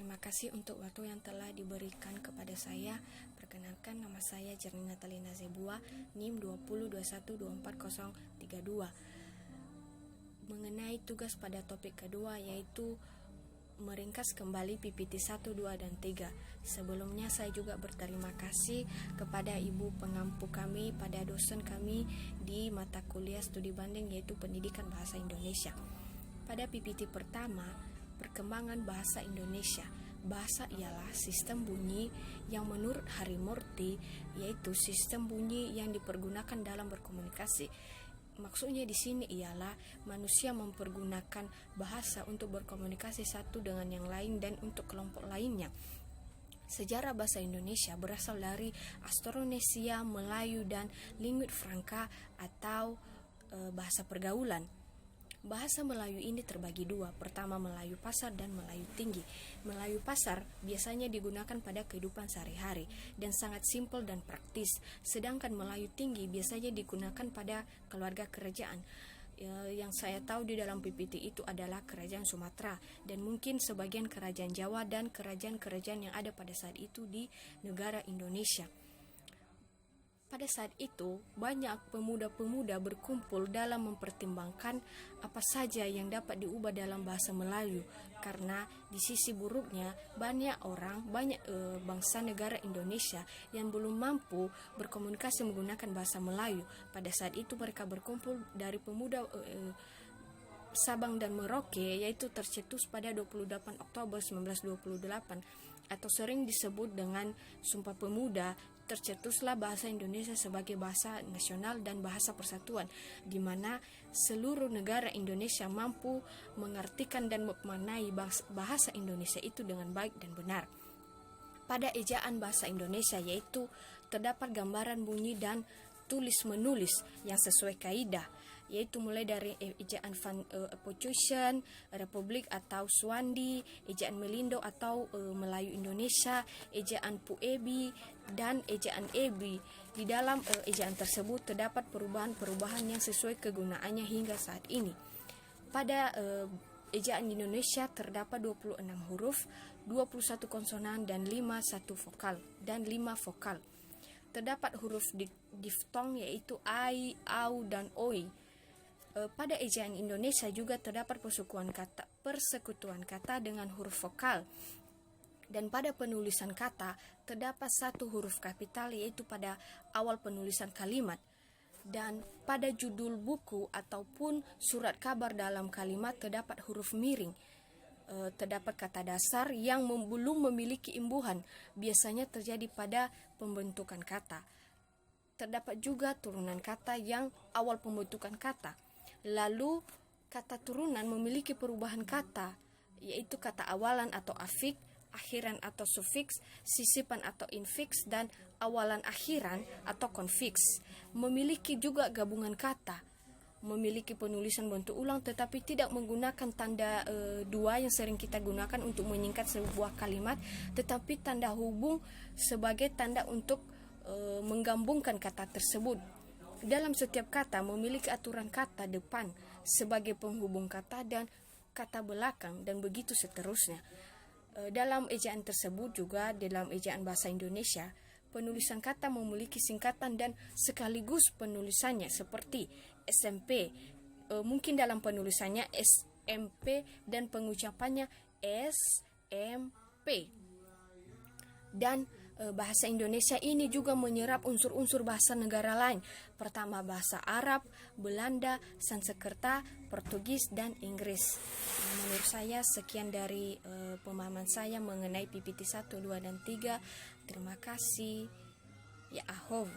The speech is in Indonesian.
Terima kasih untuk waktu yang telah diberikan kepada saya. Perkenalkan, nama saya Jerni Natalina Zebua, NIM 2021240032. Mengenai tugas pada topik kedua, yaitu meringkas kembali PPT 1, 2, dan 3. Sebelumnya saya juga berterima kasih kepada ibu pengampu kami pada dosen kami di mata kuliah studi banding, yaitu Pendidikan Bahasa Indonesia. Pada PPT pertama, perkembangan bahasa Indonesia. Bahasa ialah sistem bunyi yang menurut Harimurti yaitu sistem bunyi yang dipergunakan dalam berkomunikasi. Maksudnya di sini ialah manusia mempergunakan bahasa untuk berkomunikasi satu dengan yang lain dan untuk kelompok lainnya. Sejarah bahasa Indonesia berasal dari Austronesia, Melayu, dan Lingua Franca atau bahasa pergaulan. Bahasa Melayu ini terbagi dua, pertama Melayu Pasar dan Melayu Tinggi. Melayu Pasar biasanya digunakan pada kehidupan sehari-hari dan sangat simpel dan praktis, sedangkan Melayu Tinggi biasanya digunakan pada keluarga kerajaan. Yang saya tahu di dalam PPT itu adalah Kerajaan Sumatera dan mungkin sebagian Kerajaan Jawa dan kerajaan-kerajaan yang ada pada saat itu di negara Indonesia. Pada saat itu, banyak pemuda-pemuda berkumpul dalam mempertimbangkan apa saja yang dapat diubah dalam bahasa Melayu, karena di sisi buruknya banyak bangsa negara Indonesia yang belum mampu berkomunikasi menggunakan bahasa Melayu. Pada saat itu mereka berkumpul dari pemuda Sabang dan Merauke, yaitu tercetus pada 28 Oktober 1928 atau sering disebut dengan Sumpah Pemuda. Tercetuslah bahasa Indonesia sebagai bahasa nasional dan bahasa persatuan, di mana seluruh negara Indonesia mampu mengartikan dan memaknai bahasa Indonesia itu dengan baik dan benar. Pada ejaan bahasa Indonesia yaitu terdapat gambaran bunyi dan tulis-menulis yang sesuai kaidah, yaitu mulai dari ejaan Punctuation, Republik atau Swandi, ejaan Melindo atau Melayu Indonesia, ejaan Puebi, dan ejaan Ebi. Di dalam ejaan tersebut terdapat perubahan-perubahan yang sesuai kegunaannya hingga saat ini. Pada ejaan Indonesia terdapat 26 huruf, 21 konsonan dan 5 vokal. Terdapat huruf diftong yaitu ai, au, dan oi. Pada ejaan Indonesia juga terdapat persekutuan kata dengan huruf vokal. Dan pada penulisan kata terdapat satu huruf kapital yaitu pada awal penulisan kalimat. Dan pada judul buku ataupun surat kabar dalam kalimat terdapat huruf miring. Terdapat kata dasar yang belum memiliki imbuhan, biasanya terjadi pada pembentukan kata. Terdapat juga turunan kata yang awal pembentukan kata. Lalu kata turunan memiliki perubahan kata, yaitu kata awalan atau afik, akhiran atau sufiks, sisipan atau infiks, dan awalan akhiran atau konfiks. Memiliki juga gabungan kata, memiliki penulisan bentuk ulang tetapi tidak menggunakan tanda dua yang sering kita gunakan untuk menyingkat sebuah kalimat, tetapi tanda hubung sebagai tanda untuk menggabungkan kata tersebut. Dalam setiap kata memiliki aturan kata depan sebagai penghubung kata dan kata belakang, dan begitu seterusnya. Dalam ejaan tersebut juga, dalam ejaan bahasa Indonesia, penulisan kata memiliki singkatan dan sekaligus penulisannya seperti SMP. Mungkin dalam penulisannya SMP dan pengucapannya SMP. Dan bahasa Indonesia ini juga menyerap unsur-unsur bahasa negara lain. Pertama bahasa Arab, Belanda, Sanskerta, Portugis, dan Inggris. Menurut saya sekian dari pemahaman saya mengenai PPT 1, 2, dan 3. Terima kasih. Ya, ahow.